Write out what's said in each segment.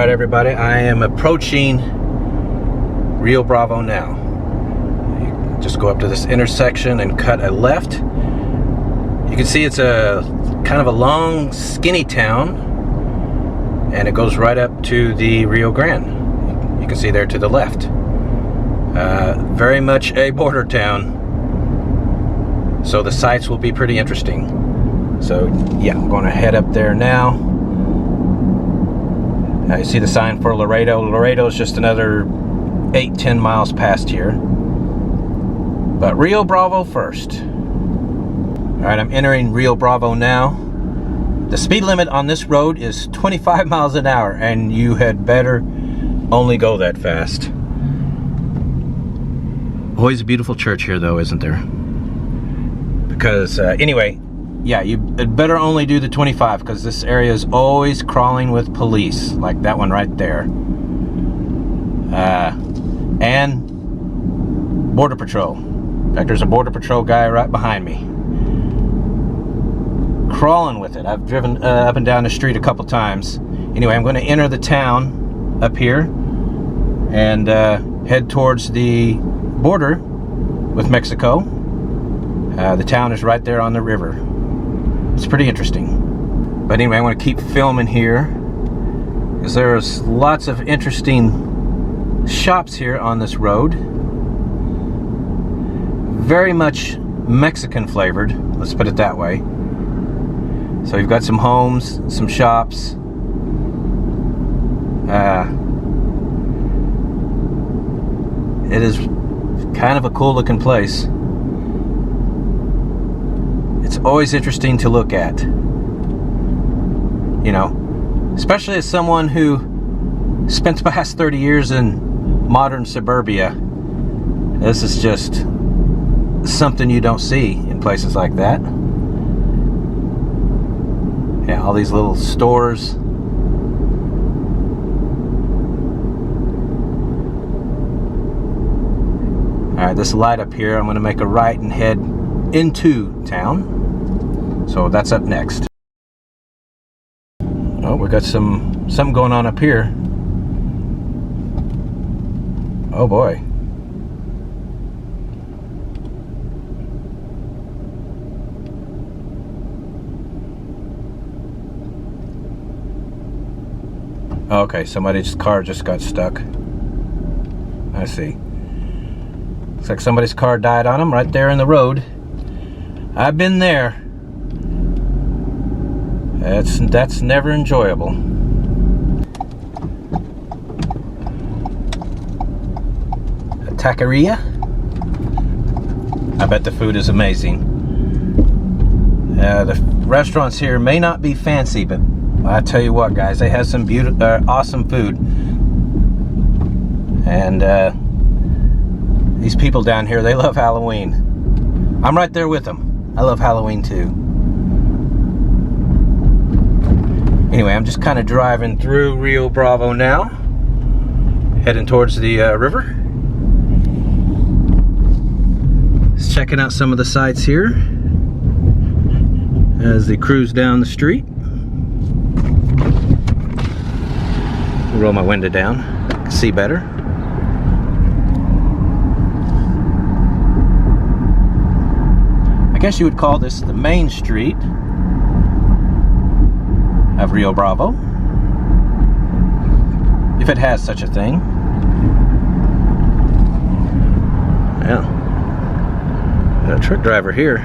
right, everybody, I am approaching Rio Bravo now. You just go up to this intersection and cut a left. You can see it's a kind of a long, skinny town, and it goes right up to the Rio Grande. You can see there to the left. Very much a border town, so the sights will be pretty interesting. So yeah, I'm going to head up there now. You see the sign for Laredo. Laredo is just another 8-10 miles past here, but Rio Bravo first. All right, I'm entering Rio Bravo now. The speed limit on this road is 25 miles an hour, and you had better only go that fast. Always a beautiful church here, though, isn't there? Because anyway, yeah, you had better only do the 25, because this area is always crawling with police, like that one right there. And Border Patrol. In fact, there's a Border Patrol guy right behind me. Crawling with it. I've driven up and down the street a couple times. Anyway, I'm going to enter the town up here and head towards the border with Mexico. The town is right there on the river. It's pretty interesting. But anyway, I want to keep filming here because there's lots of interesting shops here on this road. Very much Mexican flavored, let's put it that way. So you've got some homes, some shops. It is kind of a cool looking place. It's always interesting to look at. You know, especially as someone who spent the past 30 years in modern suburbia. This is just something you don't see in places like that. Yeah, all these little stores. Alright, this light up here, I'm going to make a right and head into town. So that's up next. Oh, we got something going on up here. Oh boy. Okay, somebody's car just got stuck. I see. Looks like somebody's car died on them right there in the road. I've been there. That's never enjoyable. A taqueria? I bet the food is amazing. The restaurants here may not be fancy, but I tell you what, guys, they have some awesome food. And these people down here, they love Halloween. I'm right there with them. I love Halloween too. Anyway, I'm just kind of driving through Rio Bravo now, heading towards the river. Just checking out some of the sights here as they cruise down the street. Roll my window down, see better. I guess you would call this the main street of Rio Bravo, if it has such a thing. Yeah, got a truck driver here.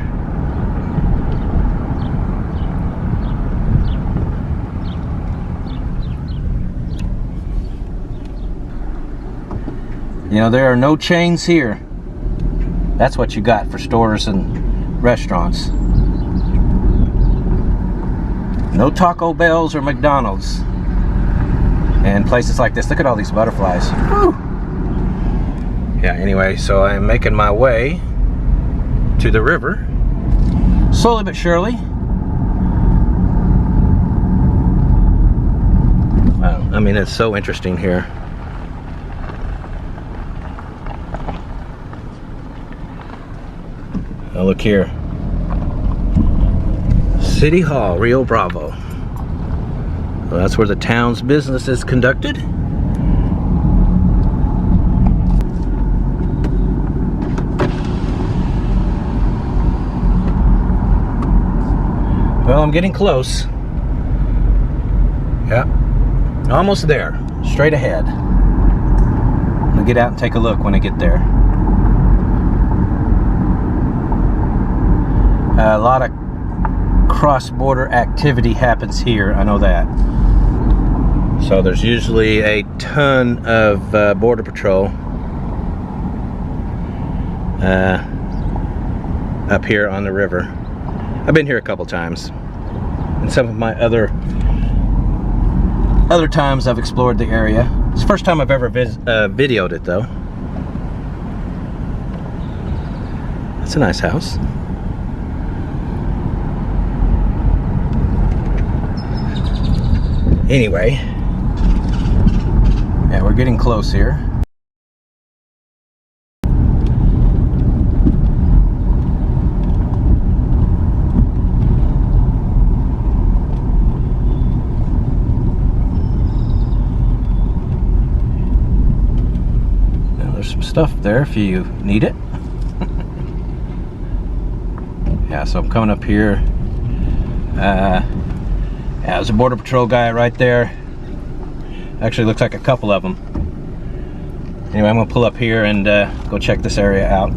You know, there are no chains here. That's what you got for stores and restaurants. No Taco Bells or McDonald's. And places like this. Look at all these butterflies. Woo! Yeah, anyway, so I'm making my way to the river. Slowly but surely. Wow, I mean, it's so interesting here. Now look here. City Hall, Rio Bravo. So that's where the town's business is conducted. Well, I'm getting close. Yeah, almost there. Straight ahead. I'm gonna get out and take a look when I get there. A lot of cross-border activity happens here, I know that. So there's usually a ton of border patrol up here on the river. I've been here a couple times, and some of my other times I've explored the area. It's the first time I've ever videoed it, though. That's a nice house. Anyway, yeah, we're getting close here. Some stuff there if you need it. Yeah, so I'm coming up here. Yeah, there's a border patrol guy right there. Actually looks like a couple of them. Anyway, I'm gonna pull up here and go check this area out.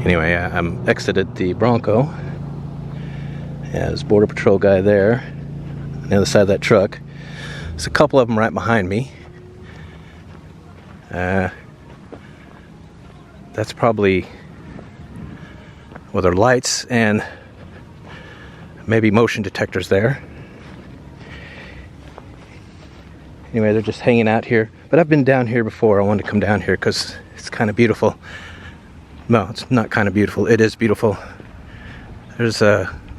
Anyway, I'm exited the Bronco. Yeah, there's a border patrol guy there on the other side of that truck. There's a couple of them right behind me. That's probably, well, there are lights and maybe motion detectors there. Anyway, they're just hanging out here. But I've been down here before. I wanted to come down here because it's kind of beautiful. No, it's not kind of beautiful. It is beautiful. There's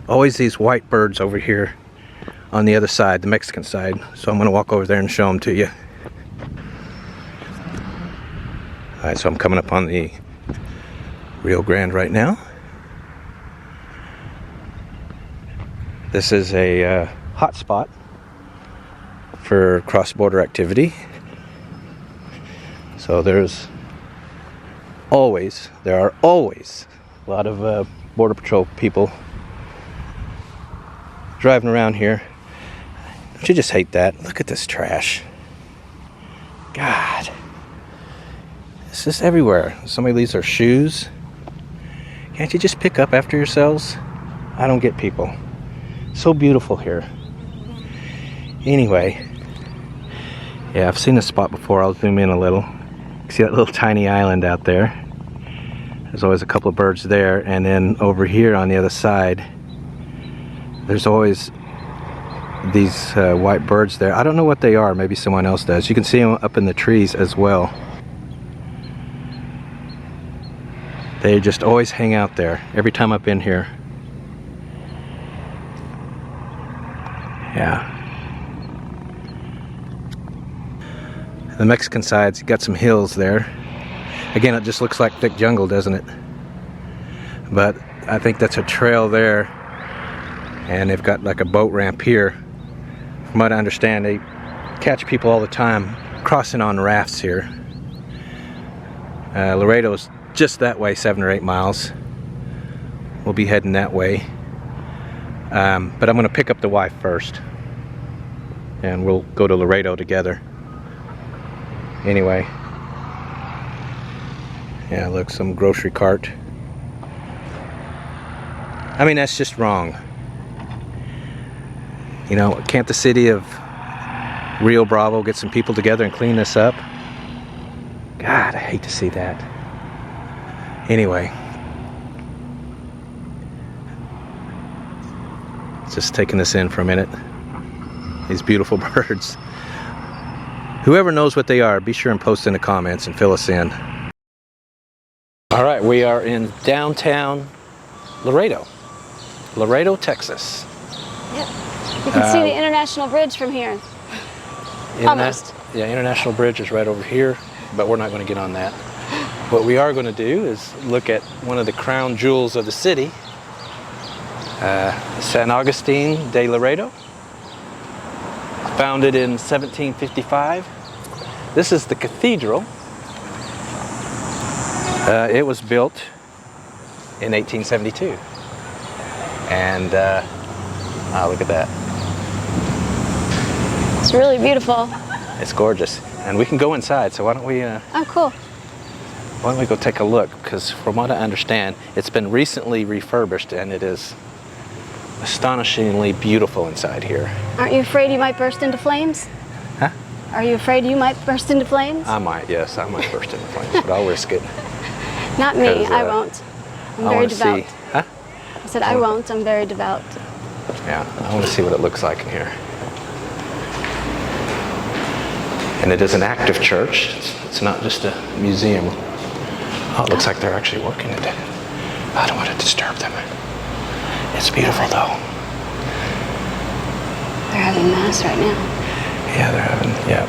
always these white birds over here on the other side, the Mexican side. So I'm going to walk over there and show them to you. Alright, so I'm coming up on the Rio Grande right now. This is a hot spot for cross-border activity. So there are always a lot of border patrol people driving around here. Don't you just hate that? Look at this trash. God. It's just everywhere. Somebody leaves their shoes. Can't you just pick up after yourselves? I don't get people. So beautiful here. Anyway, yeah, I've seen this spot before. I'll zoom in a little. See that little tiny island out there? There's always a couple of birds there, and then over here on the other side, there's always these white birds there. I don't know what they are. Maybe someone else does. You can see them up in the trees as well. They just always hang out there every time I've been here. Yeah. The Mexican side's got some hills there. Again, it just looks like thick jungle, doesn't it? But I think that's a trail there. And they've got like a boat ramp here. From what I understand, they catch people all the time crossing on rafts here. Laredo's just that way, 7 or 8 miles. We'll be heading that way. But I'm going to pick up the wife first. And we'll go to Laredo together. Anyway. Yeah, look, some grocery cart. I mean, that's just wrong. You know, can't the city of Rio Bravo get some people together and clean this up? God, I hate to see that. Anyway, just taking this in for a minute. These beautiful birds. Whoever knows what they are, be sure and post in the comments and fill us in. All right, we are in downtown Laredo, Texas. Yep, you can see the International Bridge from here. Almost. Yeah, International Bridge is right over here, but we're not going to get on that. What we are going to do is look at one of the crown jewels of the city, San Agustin de Laredo, founded in 1755. This is the cathedral. It was built in 1872. And look at that. It's really beautiful. It's gorgeous. And we can go inside, so why don't we Oh, cool. why don't we go take a look? Because from what I understand, it's been recently refurbished and it is astonishingly beautiful inside here. Aren't you afraid you might burst into flames? Huh? Are you afraid you might burst into flames? I might, yes, I might burst into flames, but I'll risk it. Not me, 'Cause, I won't. I'm I very want to devout. see, huh? I said I won't, I'm very devout. Yeah, I want to see what it looks like in here. And it is an active church. It's not just a museum. Oh, it looks like they're actually working today. I don't want to disturb them. It's beautiful though. They're having mass right now. Yeah, they're having, yeah.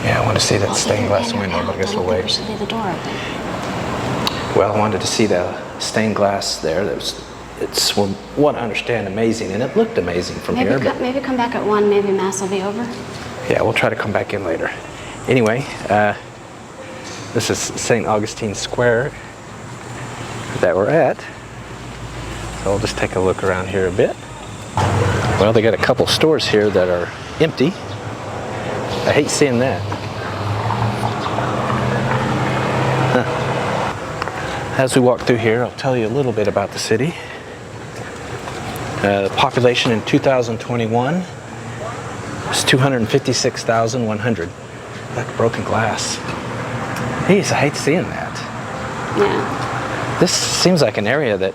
Yeah, I want to see that stained glass window, but I guess we'll We wait. should leave the door open. Well, I wanted to see the stained glass there. It's, from what I understand, amazing, and it looked amazing from here. But Maybe come back at 1, maybe mass will be over. yeah, we'll try to come back in later. Anyway, this is St. Augustine Square that we're at. So we'll just take a look around here a bit. Well, they got a couple stores here that are empty. I hate seeing that. As we walk through here, I'll tell you a little bit about the city. The population in 2021 was 256,100. Like broken glass. Jeez, I hate seeing that. Yeah. This seems like an area that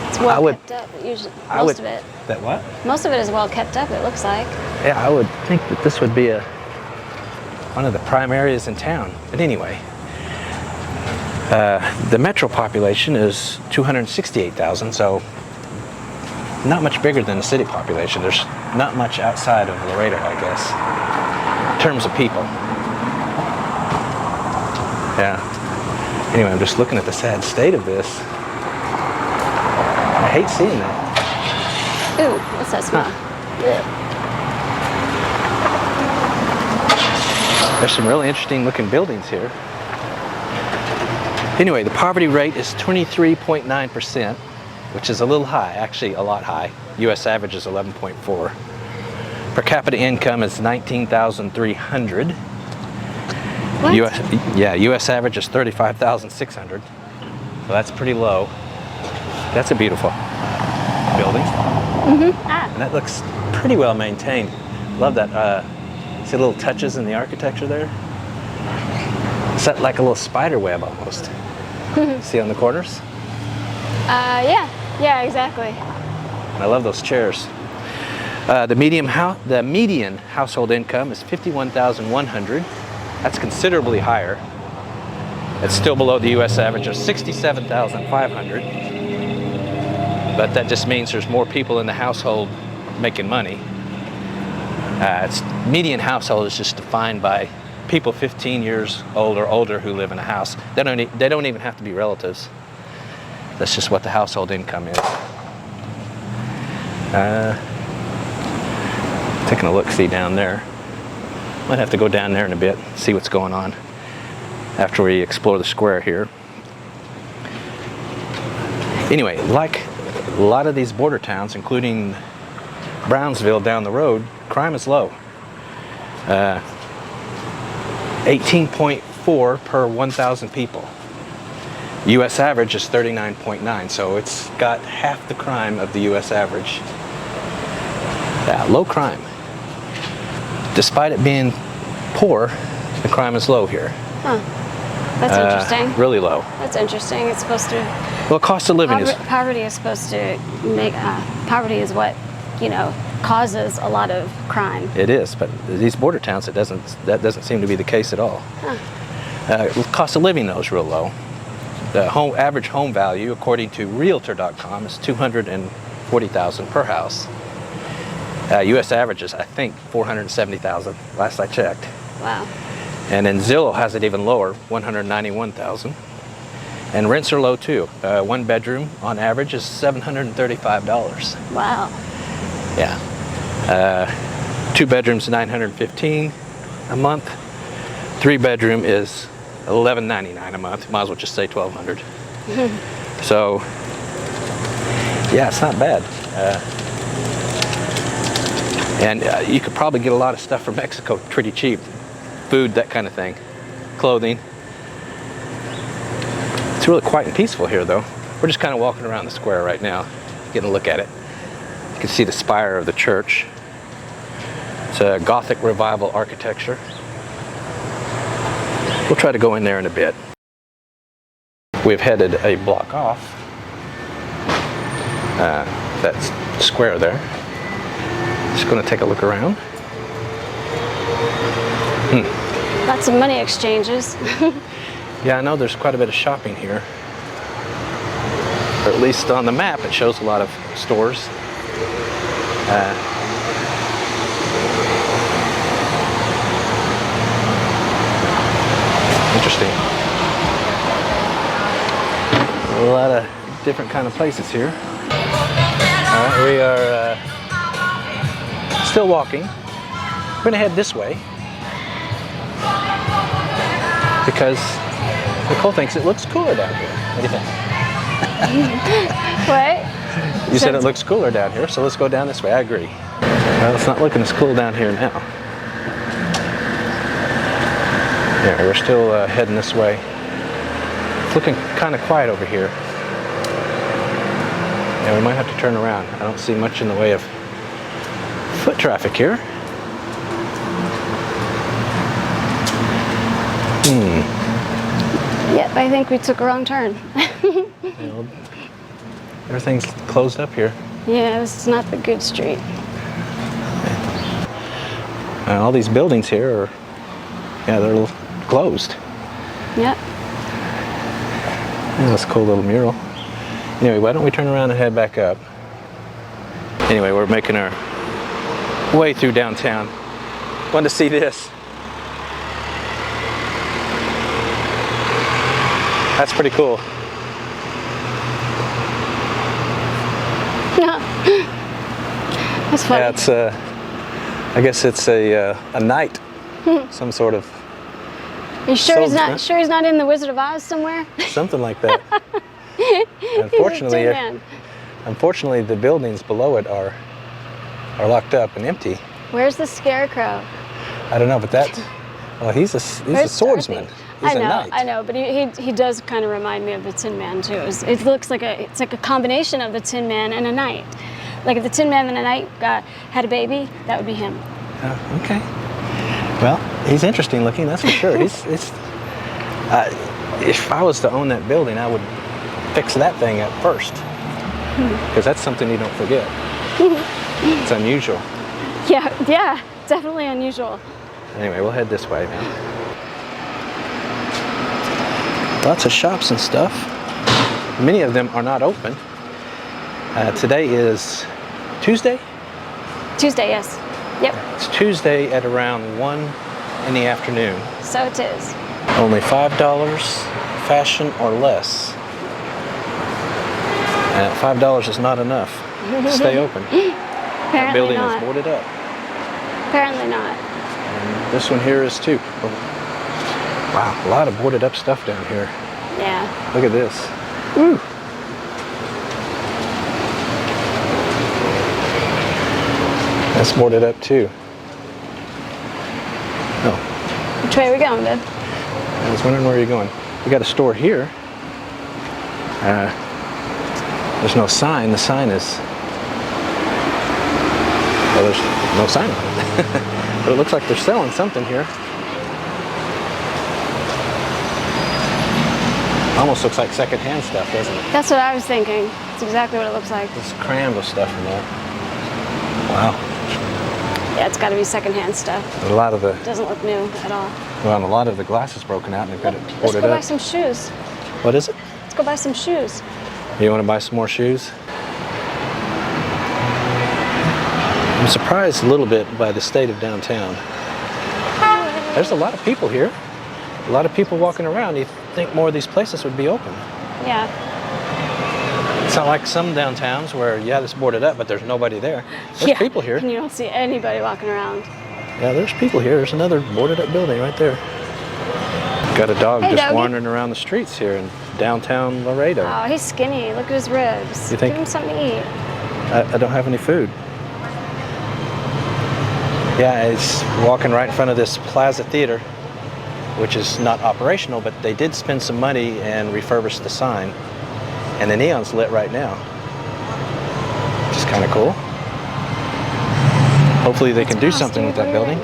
It's well I would- kept up, usually. I would- Most of it. That what? Most of it is well kept up, it looks like. Yeah, I would think that this would be one of the prime areas in town. But anyway, the metro population is 268,000, so not much bigger than the city population. There's not much outside of Laredo, I guess, in terms of people. Yeah. Anyway, I'm just looking at the sad state of this. I hate seeing that. Ooh, what's that smell? There's some really interesting looking buildings here. Anyway, the poverty rate is 23.9%, which is a little high, actually a lot high. US average is 11.4. Per capita income is 19,300. What? US average is 35,600. So that's pretty low. That's a beautiful building. Ah, And that looks pretty well maintained. Love that. See little touches in the architecture there? It's like a little spider web almost. See on the corners? yeah, exactly. And I love those chairs. The median household income is 51,100. That's considerably higher. It's still below the U.S. average of 67,500. But that just means there's more people in the household making money. Median household is just defined by people 15 years old or older who live in a house. They don't even have to be relatives. That's just what the household income is. Taking a look-see down there. Might have to go down there in a bit, see what's going on after we explore the square here. Anyway, like a lot of these border towns, including Brownsville down the road, crime is low. 18.4 per 1,000 people. U.S. average is 39.9, so it's got half the crime of the U.S. average. Yeah, low crime. Despite it being poor, the crime is low here. Huh. That's interesting. Really low. That's interesting. It's supposed to. Well, cost of living is... Poverty is supposed to make. Poverty is what, causes a lot of crime. It is, but these border towns, that doesn't seem to be the case at all. Huh. Cost of living, though, is real low. The average home value, according to Realtor.com, is $240,000 per house. U.S. average is, I think, $470,000. Last I checked. Wow. And then Zillow has it even lower, $191,000. And rents are low too. One bedroom on average is $735. Wow. Yeah. Two bedrooms, $915 a month. Three bedroom is $11.99 a month. Might as well just say $1,200. So, yeah, it's not bad. And you could probably get a lot of stuff from Mexico pretty cheap. Food, that kind of thing. Clothing. It's really quiet and peaceful here, though. We're just kind of walking around the square right now, getting a look at it. You can see the spire of the church. It's a Gothic Revival architecture. We'll try to go in there in a bit. We've headed a block off. That square there. Just going to take a look around. Lots of money exchanges. Yeah, I know there's quite a bit of shopping here. Or at least on the map, it shows a lot of stores. Interesting. A lot of different kind of places here. All right, we are still walking. We're going to head this way because Nicole thinks it looks cooler down here. What do you think? What? You said it looks cooler down here, so let's go down this way. I agree. Well, it's not looking as cool down here now. Yeah, we're still heading this way. It's looking kind of quiet over here. Yeah, we might have to turn around. I don't see much in the way of foot traffic here. Yep, I think we took a wrong turn. Well, everything's closed up here. Yeah, this is not the good street. All these buildings here are, yeah, they're closed. Yep. Yeah, that's a cool little mural. Anyway, why don't we turn around and head back up? Anyway, we're making our way through downtown. Wanted to see this. That's pretty cool. That's funny. Yeah, it's I guess it's a knight, some sort of. You sure he's soldier. not? Sure he's not in the Wizard of Oz somewhere? Something like that. Unfortunately, the buildings below it are locked up and empty. Where's the scarecrow? I don't know, but well, he's a swordsman. He's a knight. I know, but he does kind of remind me of the Tin Man too. It looks like it's like a combination of the Tin Man and a knight. Like if the Tin Man and a knight had a baby, that would be him. Okay. Well, he's interesting looking, that's for sure. If I was to own that building, I would fix that thing up first, because that's something you don't forget. It's unusual. Yeah, definitely unusual. Anyway, we'll head this way now. Lots of shops and stuff. Many of them are not open. Today is Tuesday? Tuesday, yes. Yep. It's Tuesday at around 1 in the afternoon. So it is. Only $5, fashion or less. And $5 is not enough to stay open. That building not. is boarded up. Apparently not. And this one here is too. Wow, a lot of boarded up stuff down here. Yeah. Look at this. Woo. That's boarded up too. Oh. Which way are we going, babe? I was wondering where you're going. We got a store here. There's no sign. The sign is... Well, there's no sign on it. But it looks like they're selling something here. Almost looks like secondhand stuff, doesn't it? That's what I was thinking. It's exactly what it looks like. It's crammed with stuff in there. Wow. Yeah, it's got to be secondhand stuff. A lot of the... It doesn't look new at all. Well, and a lot of the glass is broken out and they've got it Let's boarded go buy up. some shoes. What is it? Let's go buy some shoes. You want to buy some more shoes? I'm surprised a little bit by the state of downtown. There's a lot of people here. A lot of people walking around. You'd think more of these places would be open. Yeah. It's not like some downtowns where, yeah, it's boarded up, but there's nobody there. There's people here. And you don't see anybody walking around. Yeah, there's people here. There's another boarded up building right there. Got a dog just doggy. wandering around the streets here in downtown Laredo. Oh, he's skinny. Look at his ribs. You think? Give him something to eat. I don't have any food. Yeah, it's walking right in front of this Plaza Theater, which is not operational, but they did spend some money and refurbish the sign. And the neon's lit right now, which is kind of cool. Hopefully they can do something with that building.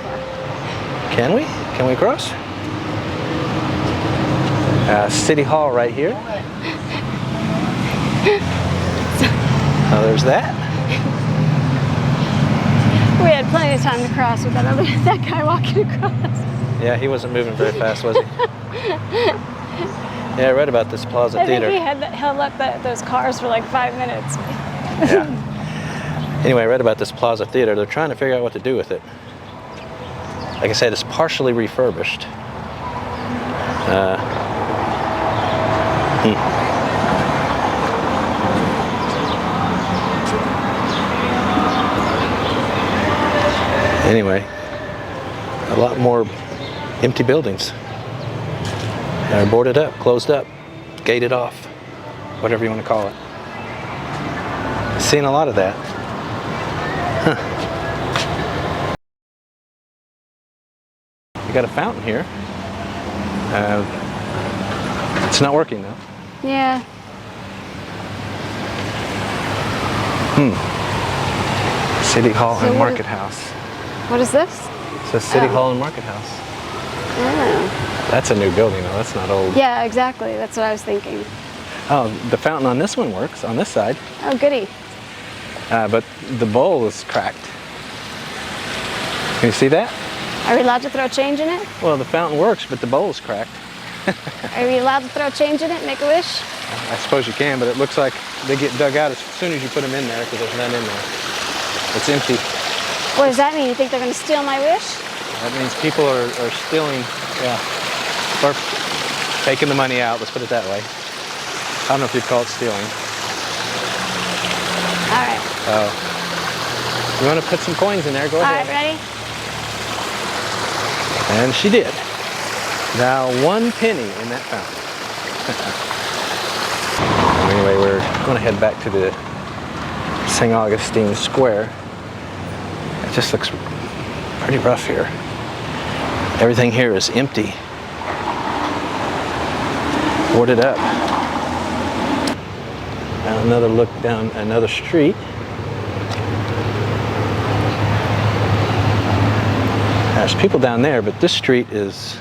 Can we? Can we cross? City Hall right here. Oh, there's that. We had plenty of time to cross with that guy walking across. Yeah, he wasn't moving very fast, was he? Yeah, I read about this Plaza Theater. I think he held up those cars for like 5 minutes. Yeah. Anyway, I read about this Plaza Theater. They're trying to figure out what to do with it. Like I said, it's partially refurbished. Anyway, a lot more empty buildings. They're boarded up, closed up, gated off, whatever you want to call it. Seen a lot of that. Huh. You got a fountain here. It's not working though. Yeah. City Hall So and what Market House. What is this? It says City Hall and Market House. Oh. That's a new building though, that's not old. Yeah, exactly. That's what I was thinking. Oh, the fountain on this one works, on this side. Oh, goody. But the bowl is cracked. Can you see that? Are we allowed to throw change in it? Well, the fountain works, but the bowl is cracked. Are we allowed to throw change in it, make a wish? I suppose you can, but it looks like they get dug out as soon as you put them in there because there's none in there. It's empty. What does that mean? You think they're going to steal my wish? That means people are stealing, yeah, or taking the money out, let's put it that way. I don't know if you'd call it stealing. All right. Oh. You want to put some coins in there? Go All ahead. right, ready? And she did. Now 1 penny in that fountain. Anyway, we're going to head back to the St. Augustine Square. It just looks pretty rough here. Everything here is empty. Boarded up. Now another look down another street. There's people down there, but this street is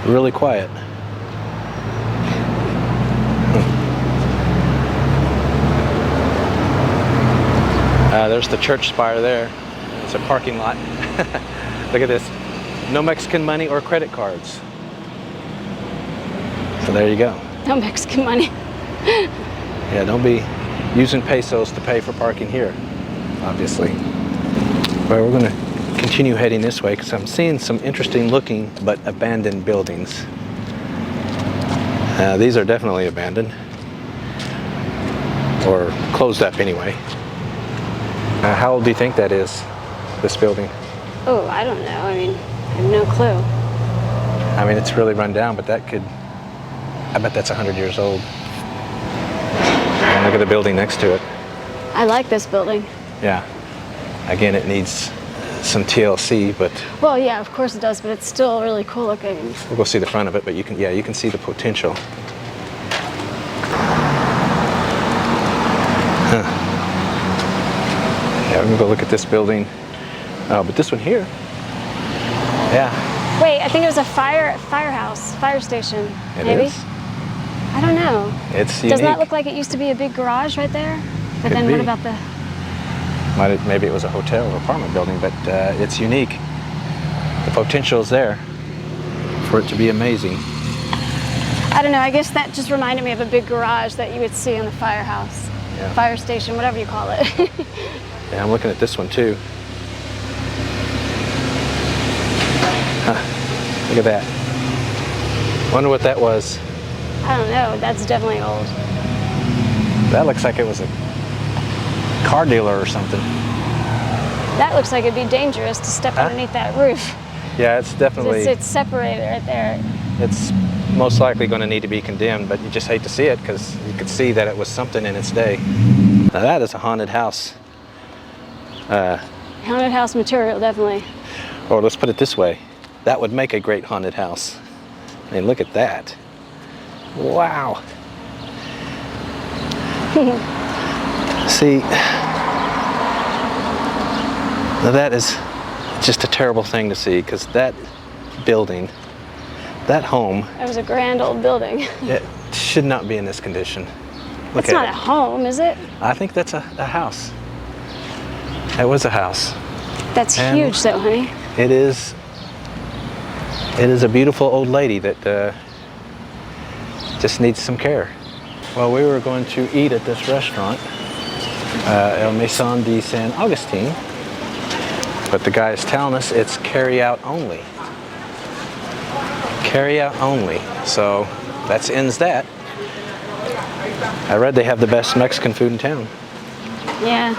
really quiet. There's the church spire there. It's a parking lot. Look at this. No Mexican money or credit cards. So there you go. No Mexican money. Yeah, don't be using pesos to pay for parking here, obviously. Well, we're going to continue heading this way because I'm seeing some interesting looking but abandoned buildings. These are definitely abandoned, or closed up anyway. How old do you think that is, this building? Oh, I don't know. I mean, I have no clue. I mean, it's really run down, but I bet that's 100 years old. And look at the building next to it. I like this building. Yeah. Again, it needs some TLC, but... Well, yeah, of course it does, but it's still really cool looking. We'll go see the front of it, but you can see the potential. Huh. Yeah, we're gonna go look at this building. Oh, but this one here. Yeah. Wait, I think it was a firehouse, fire station. It maybe? is? I don't know. It's unique. Doesn't that look like it used to be a big garage right there? But Could then be. what about the... Maybe it was a hotel or apartment building, but it's unique. The potential is there for it to be amazing. I don't know, I guess that just reminded me of a big garage that you would see in the firehouse. Yeah. Fire station, whatever you call it. Yeah, I'm looking at this one too. Huh. Look at that. Wonder what that was I don't know. That's definitely old. That looks like it was a car dealer or something. That looks like it'd be dangerous to step underneath that roof. Yeah, it's definitely... It's separated right there. It's most likely going to need to be condemned, but you just hate to see it because you could see that it was something in its day. Now that is a haunted house. Haunted house material, definitely. Or let's put it this way. That would make a great haunted house. I mean, look at that. Wow. See, now that is just a terrible thing to see because that building, that home... That was a grand old building. It should not be in this condition. Look It's not a home, is it? I think that's a house. It was a house. That's And huge though, honey. It is a beautiful old lady that just needs some care. Well, we were going to eat at this restaurant, El Maison de San Agustin, but the guy is telling us it's carry-out only. Carry-out only. So that ends that. I read they have the best Mexican food in town. Yeah.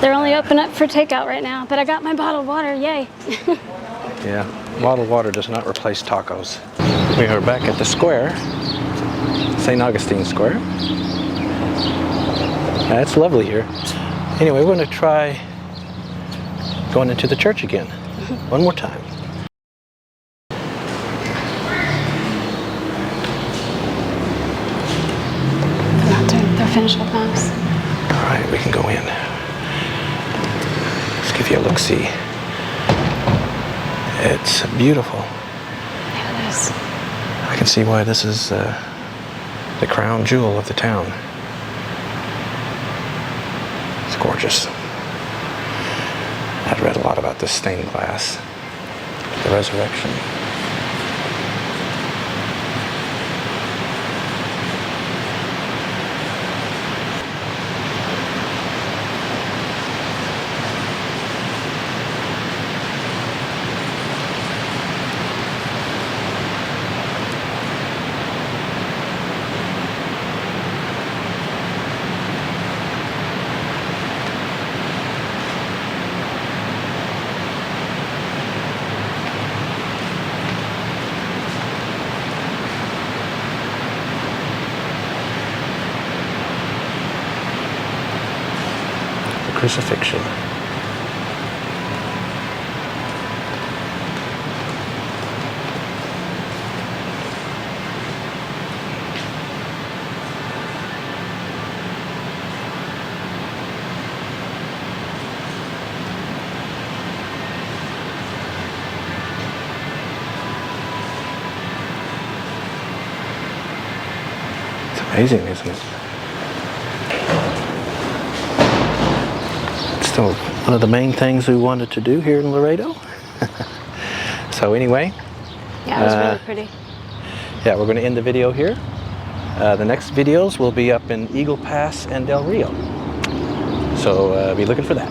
They're only open up for takeout right now, but I got my bottled water, yay. Yeah, bottled water does not replace tacos. We are back at the square, St. Augustine Square. It's lovely here. Anyway, we're going to try going into the church again, one more time. They're finished with mass. All right, we can go in. Let's give you a look-see. It's beautiful. Yeah, it is. I can see why this is the crown jewel of the town. It's gorgeous. I've read a lot about this stained glass, the resurrection. Crucifixion. It's amazing, isn't it? So one of the main things we wanted to do here in Laredo. So anyway. Yeah, it was really pretty. Yeah, we're going to end the video here. The next videos will be up in Eagle Pass and Del Rio. So be looking for that.